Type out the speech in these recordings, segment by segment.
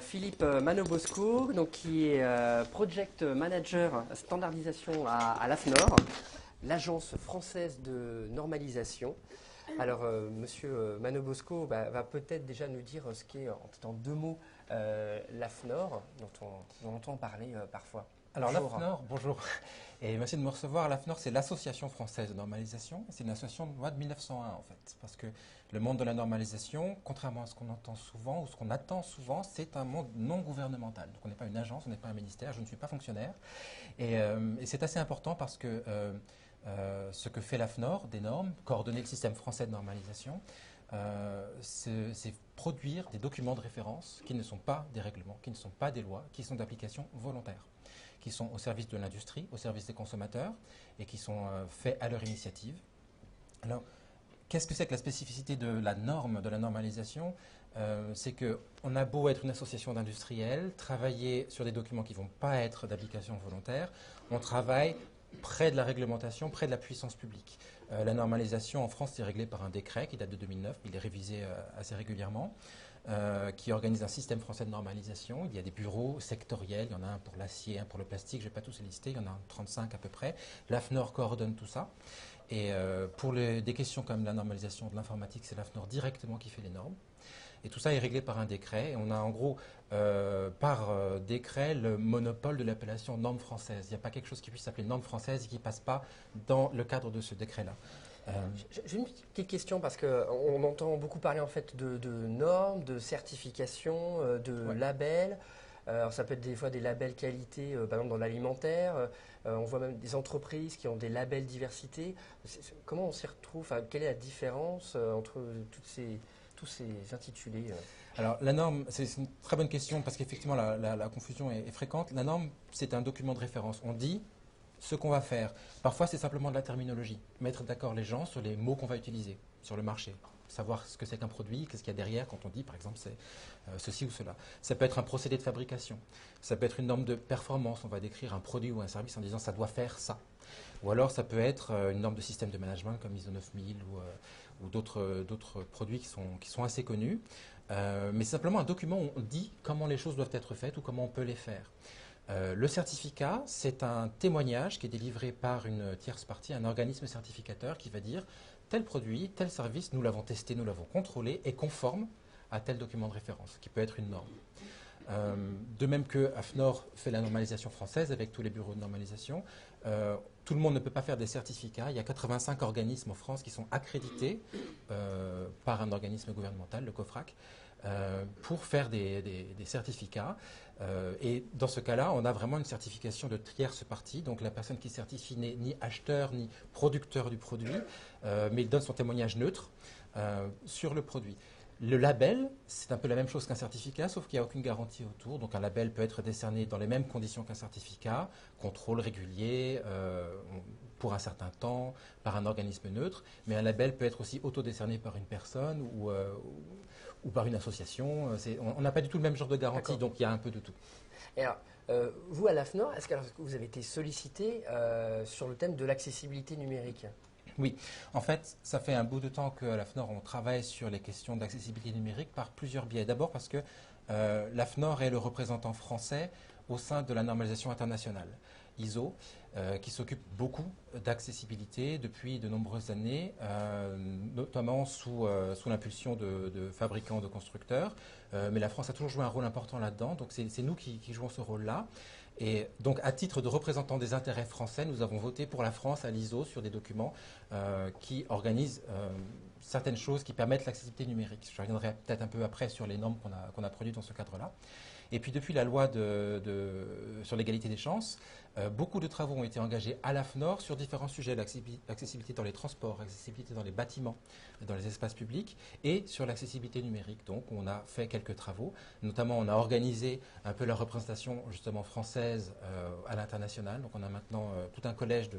Philippe Manobosco, donc, qui est Project Manager standardisation à l'AFNOR, l'agence française de normalisation. Alors, Monsieur Manobosco va peut-être déjà nous dire ce qu'est, en deux mots, l'AFNOR, dont on entend parler parfois. Alors Bonjour. l'AFNOR, bonjour, et merci de me recevoir. L'AFNOR, c'est l'Association française de normalisation. C'est une association de loi de 1901 en fait, parce que le monde de la normalisation, contrairement à ce qu'on entend souvent ou ce qu'on attend souvent, c'est un monde non gouvernemental. Donc on n'est pas une agence, on n'est pas un ministère, je ne suis pas fonctionnaire. Et c'est assez important parce que ce que fait l'AFNOR, des normes, coordonner le système français de normalisation, c'est produire des documents de référence qui ne sont pas des règlements, qui ne sont pas des lois, qui sont d'application volontaire, qui sont au service de l'industrie, au service des consommateurs et qui sont faits à leur initiative. Alors, qu'est-ce que c'est que la spécificité de la norme, de la normalisation? C'est qu'on a beau être une association d'industriels, travailler sur des documents qui ne vont pas être d'application volontaire, on travaille près de la réglementation, près de la puissance publique. La normalisation en France est réglée par un décret qui date de 2009, mais il est révisé assez régulièrement, qui organise un système français de normalisation. Il y a des bureaux sectoriels, il y en a un pour l'acier, un pour le plastique, je ne vais pas tous les lister, il y en a 35 à peu près. L'AFNOR coordonne tout ça. Et pour des questions comme la normalisation de l'informatique, c'est l'AFNOR directement qui fait les normes. Et tout ça est réglé par un décret. Et on a en gros, par décret, le monopole de l'appellation norme française. Il n'y a pas quelque chose qui puisse s'appeler norme française et qui ne passe pas dans le cadre de ce décret-là. J'ai une petite question parce qu'on entend beaucoup parler en fait de normes, de certifications, de Ouais. labels. Alors ça peut être des fois des labels qualité, par exemple dans l'alimentaire. On voit même des entreprises qui ont des labels diversité. Comment on s'y retrouve? Enfin, quelle est la différence entre tous ces intitulés Alors, la norme, c'est une très bonne question parce qu'effectivement, la confusion est fréquente. La norme, c'est un document de référence. On dit ce qu'on va faire. Parfois, c'est simplement de la terminologie. Mettre d'accord les gens sur les mots qu'on va utiliser sur le marché. Savoir ce que c'est qu'un produit, qu'est-ce qu'il y a derrière quand on dit, par exemple, c'est ceci ou cela. Ça peut être un procédé de fabrication. Ça peut être une norme de performance. On va décrire un produit ou un service en disant ça doit faire ça. Ou alors, ça peut être une norme de système de management comme ISO 9000 ou d'autres produits qui sont assez connus. Mais c'est simplement un document où on dit comment les choses doivent être faites ou comment on peut les faire. Le certificat, c'est un témoignage qui est délivré par une tierce partie, un organisme certificateur qui va dire tel produit, tel service, nous l'avons testé, nous l'avons contrôlé, est conforme à tel document de référence, qui peut être une norme. De même que AFNOR fait la normalisation française avec tous les bureaux de normalisation, tout le monde ne peut pas faire des certificats. Il y a 85 organismes en France qui sont accrédités par un organisme gouvernemental, le COFRAC, pour faire des certificats. Et dans ce cas-là, on a vraiment une certification de tierce partie. Donc la personne qui certifie n'est ni acheteur ni producteur du produit, mais il donne son témoignage neutre sur le produit. Le label, c'est un peu la même chose qu'un certificat, sauf qu'il n'y a aucune garantie autour. Donc un label peut être décerné dans les mêmes conditions qu'un certificat, contrôle régulier, pour un certain temps, par un organisme neutre. Mais un label peut être aussi auto-décerné par une personne ou par une association. On n'a pas du tout le même genre de garantie, donc il y a un peu de tout. Et alors, vous, à l'AFNOR, est-ce que vous avez été sollicité sur le thème de l'accessibilité numérique? Oui, en fait, ça fait un bout de temps qu'à l'AFNOR, on travaille sur les questions d'accessibilité numérique par plusieurs biais. D'abord parce que l'AFNOR est le représentant français au sein de la normalisation internationale, ISO, qui s'occupe beaucoup d'accessibilité depuis de nombreuses années, notamment sous l'impulsion de fabricants, de constructeurs. Mais la France a toujours joué un rôle important là-dedans, donc c'est nous qui jouons ce rôle-là. Et donc, à titre de représentant des intérêts français, nous avons voté pour la France à l'ISO sur des documents qui organisent certaines choses qui permettent l'accessibilité numérique. Je reviendrai peut-être un peu après sur les normes qu'on a produites dans ce cadre-là. Et puis, depuis la loi sur l'égalité des chances, beaucoup de travaux ont été engagés à l'AFNOR sur différents sujets, l'accessibilité dans les transports, l'accessibilité dans les bâtiments, dans les espaces publics et sur l'accessibilité numérique. Donc, on a fait quelques travaux. Notamment, on a organisé un peu la représentation justement française à l'international. Donc, on a maintenant tout un collège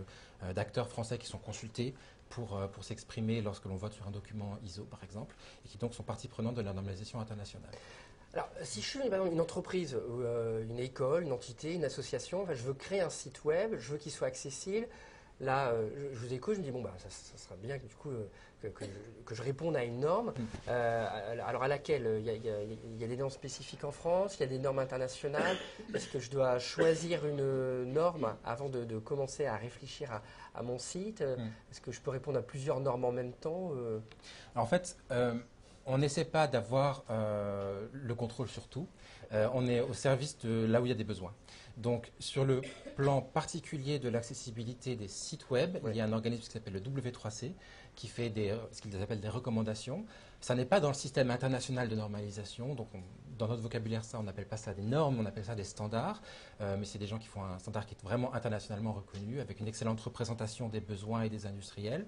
d'acteurs français qui sont consultés pour s'exprimer lorsque l'on vote sur un document ISO, par exemple, et qui donc sont partie prenante de la normalisation internationale. Alors, si je suis par exemple, une entreprise, une école, une entité, une association, enfin, je veux créer un site web, je veux qu'il soit accessible, là, je vous écoute, je me dis, bon, bah, ça sera bien que, du coup, que je réponde à une norme. Alors, à laquelle il y a des normes spécifiques en France, il y a des normes internationales. Est-ce que je dois choisir une norme avant de commencer à réfléchir à mon site? Est-ce que je peux répondre à plusieurs normes en même temps? En fait, on n'essaie pas d'avoir le contrôle sur tout. On est au service de là où il y a des besoins. Donc, sur le plan particulier de l'accessibilité des sites web, il y a un organisme qui s'appelle le W3C qui fait ce qu'ils appellent des recommandations. Ça n'est pas dans le système international de normalisation. Donc, dans notre vocabulaire, on n'appelle pas ça des normes, on appelle ça des standards. Mais c'est des gens qui font un standard qui est vraiment internationalement reconnu, avec une excellente représentation des besoins et des industriels.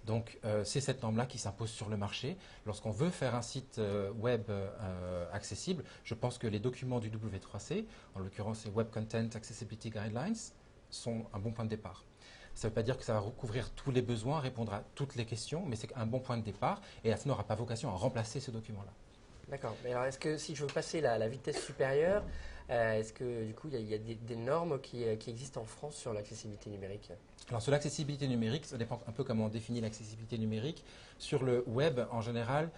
Donc, c'est cette norme-là qui s'impose sur le marché. Lorsqu'on veut faire un site web accessible, je pense que les documents du W3C, en l'occurrence les Web Content Accessibility Guidelines, sont un bon point de départ. Ça ne veut pas dire que ça va recouvrir tous les besoins, répondre à toutes les questions, mais c'est un bon point de départ et la FNOR n'a pas vocation à remplacer ce document-là. D'accord. Mais alors, est-ce que si je veux passer la vitesse supérieure, est-ce que du coup, il y a des normes qui existent en France sur l'accessibilité numérique? Alors sur l'accessibilité numérique, ça dépend un peu comment on définit l'accessibilité numérique. Sur le web, en général,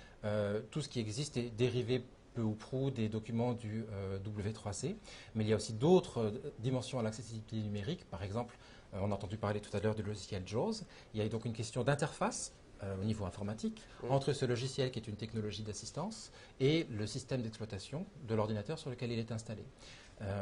tout ce qui existe est dérivé peu ou prou des documents du W3C. Mais il y a aussi d'autres dimensions à l'accessibilité numérique. Par exemple, on a entendu parler tout à l'heure du logiciel JAWS. Il y a donc une question d'interface au niveau informatique entre ce logiciel qui est une technologie d'assistance et le système d'exploitation de l'ordinateur sur lequel il est installé.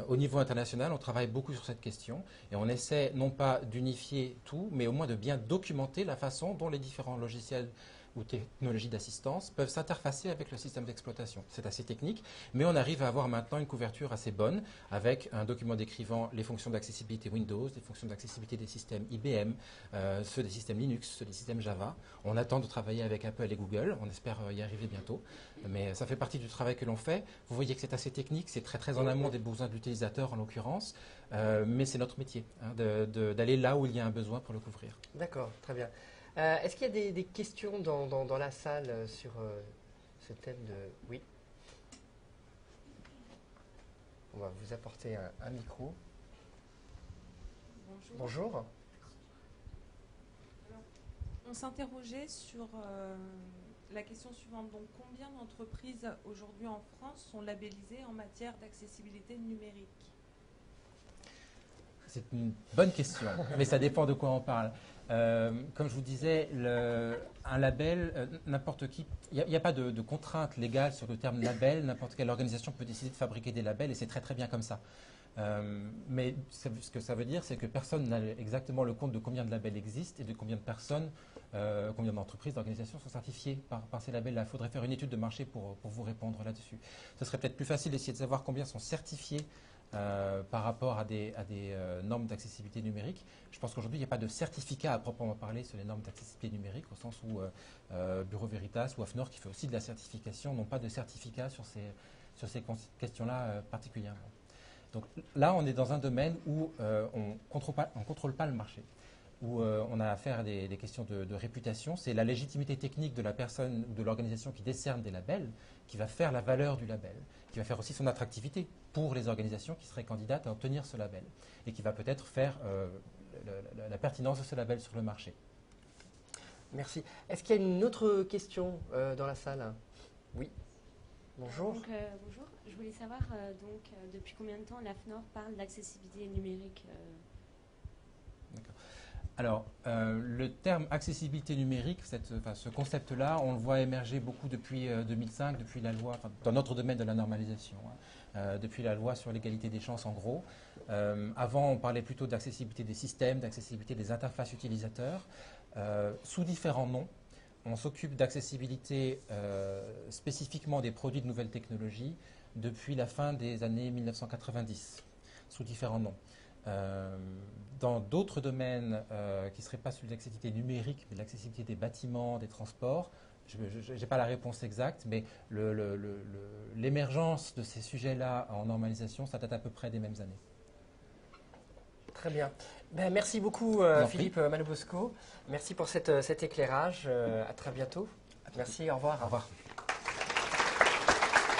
Au niveau international, on travaille beaucoup sur cette question et on essaie non pas d'unifier tout, mais au moins de bien documenter la façon dont les différents logiciels ou technologies d'assistance peuvent s'interfacer avec le système d'exploitation. C'est assez technique, mais on arrive à avoir maintenant une couverture assez bonne avec un document décrivant les fonctions d'accessibilité Windows, les fonctions d'accessibilité des systèmes IBM, ceux des systèmes Linux, ceux des systèmes Java. On attend de travailler avec Apple et Google, on espère y arriver bientôt, mais ça fait partie du travail que l'on fait. Vous voyez que c'est assez technique, c'est très très en amont des besoins de l'utilisateur en l'occurrence, mais c'est notre métier d'aller là où il y a un besoin pour le couvrir. D'accord, très bien. Est-ce qu'il y a des questions dans la salle sur ce thème de... Oui. On va vous apporter un micro. Bonjour. Bonjour. Alors, on s'interrogeait sur la question suivante. Donc, combien d'entreprises aujourd'hui en France sont labellisées en matière d'accessibilité numérique? C'est une bonne question, mais ça dépend de quoi on parle. Comme je vous disais, un label, n'importe qui, il n'y a pas de contrainte légale sur le terme label, n'importe quelle organisation peut décider de fabriquer des labels et c'est très très bien comme ça. Mais ce que ça veut dire, c'est que personne n'a exactement le compte de combien de labels existent et de combien de personnes, combien d'entreprises, d'organisations sont certifiées par ces labels-là. Il faudrait faire une étude de marché pour vous répondre là-dessus. Ce serait peut-être plus facile d'essayer de savoir combien sont certifiés par rapport à des normes d'accessibilité numérique. Je pense qu'aujourd'hui, il n'y a pas de certificat à proprement parler sur les normes d'accessibilité numérique, au sens où Bureau Veritas ou AFNOR, qui fait aussi de la certification, n'ont pas de certificat sur ces questions-là particulièrement. Donc là, on est dans un domaine où on ne contrôle pas le marché, où on a affaire à des questions de réputation. C'est la légitimité technique de la personne ou de l'organisation qui décerne des labels qui va faire la valeur du label, qui va faire aussi son attractivité pour les organisations qui seraient candidates à obtenir ce label et qui va peut-être faire la pertinence de ce label sur le marché. Merci. Est-ce qu'il y a une autre question dans la salle? Oui. Bonjour. Bonjour. Je voulais savoir depuis combien de temps l'AFNOR parle d'accessibilité numérique D'accord. Alors, le terme accessibilité numérique, ce concept-là, on le voit émerger beaucoup depuis 2005, depuis la loi, dans notre domaine de la normalisation, depuis la loi sur l'égalité des chances en gros. Avant, on parlait plutôt d'accessibilité des systèmes, d'accessibilité des interfaces utilisateurs, sous différents noms. On s'occupe d'accessibilité spécifiquement des produits de nouvelles technologies depuis la fin des années 1990, sous différents noms. Dans d'autres domaines qui ne seraient pas celui de l'accessibilité numérique, mais de l'accessibilité des bâtiments, des transports, je n'ai pas la réponse exacte, mais l'émergence de ces sujets-là en normalisation, ça date à peu près des mêmes années. Très bien. Ben, merci beaucoup Philippe Malobosco. Merci pour cet éclairage. À très bientôt. Merci, au revoir. Au revoir.